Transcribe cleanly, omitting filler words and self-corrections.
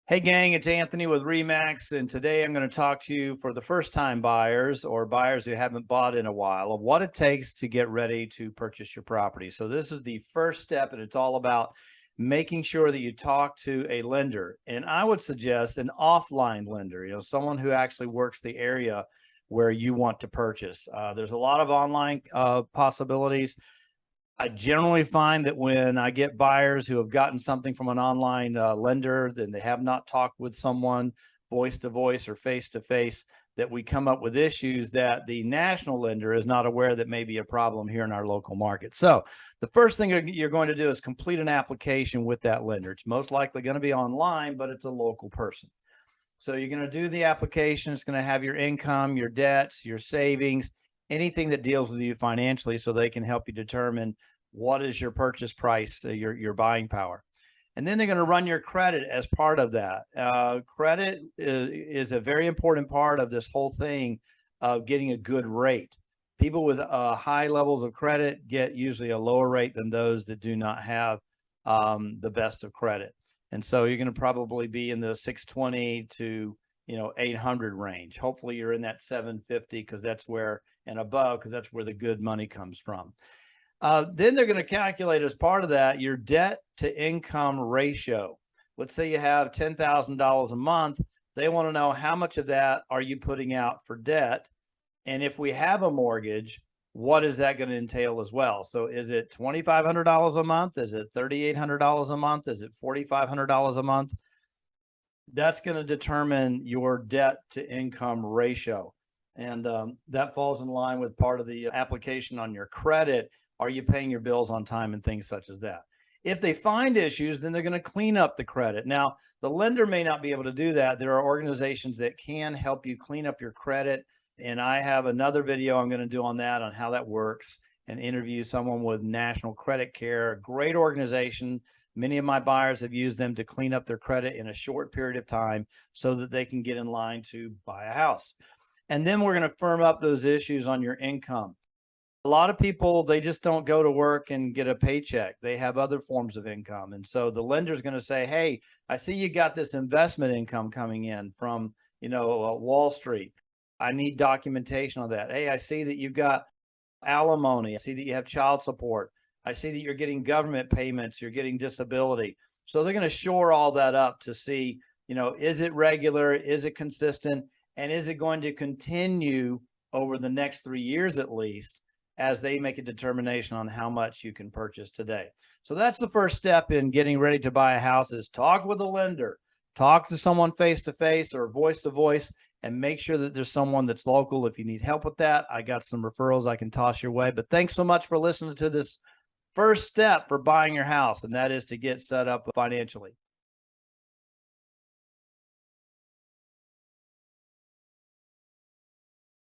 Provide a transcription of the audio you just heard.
Hey gang, it's Anthony with Remax, and today I'm going to talk to you for the first time buyers or buyers who haven't bought in a while of what it takes to get ready to purchase your property. So this is the first step, and it's all about making sure that you talk to a lender. And I would suggest an offline lender, someone who actually works the area where you want to purchase. There's a lot of online possibilities. I generally find that when I get buyers who have gotten something from an online lender, then they have not talked with someone voice to voice or face to face, that we come up with issues that the national lender is not aware that may be a problem here in our local market. So the first thing you're going to do is complete an application with that lender. It's most likely going to be online, but it's a local person. So you're going to do the application. It's going to have your income, your debts, your savings, anything that deals with you financially, so they can help you determine what is your purchase price, your buying power. And then they're going to run your credit as part of that. Credit is a very important part of this whole thing of getting a good rate. People with high levels of credit get usually a lower rate than those that do not have the best of credit. And so you're going to probably be in the 620 to 800 range. Hopefully you're in that 750 because that's where and above, because that's where the good money comes from. Then they're going to calculate as part of that your debt to income ratio. Let's say you have $10,000 a month. They want to know how much of that are you putting out for debt, and if we have a mortgage, what is that going to entail as well? So is it $2,500 a month? Is it $3,800 a month? Is it $4,500 a month? That's going to determine your debt to income ratio. And that falls in line with part of the application on your credit. Are you paying your bills on time and things such as that? If they find issues, then they're going to clean up the credit. Now, the lender may not be able to do that. There are organizations that can help you clean up your credit. And I have another video I'm going to do on that, on how that works, and interview someone with National Credit Care, a great organization. Many of my buyers have used them to clean up their credit in a short period of time so that they can get in line to buy a house. And then we're going to firm up those issues on your income. A lot of people, they just don't go to work and get a paycheck. They have other forms of income. And so the lender's going to say, hey, I see you got this investment income coming in from, Wall Street. I need documentation on that. Hey, I see that you've got alimony. I see that you have child support. I see that you're getting government payments. You're getting disability. So they're going to shore all that up to see, is it regular? Is it consistent? And is it going to continue over the next 3 years at least, as they make a determination on how much you can purchase today? So that's the first step in getting ready to buy a house, is talk with a lender, talk to someone face to face or voice to voice, and make sure that there's someone that's local. If you need help with that, I got some referrals I can toss your way. But thanks so much for listening to this first step for buying your house, and that is to get set up financially.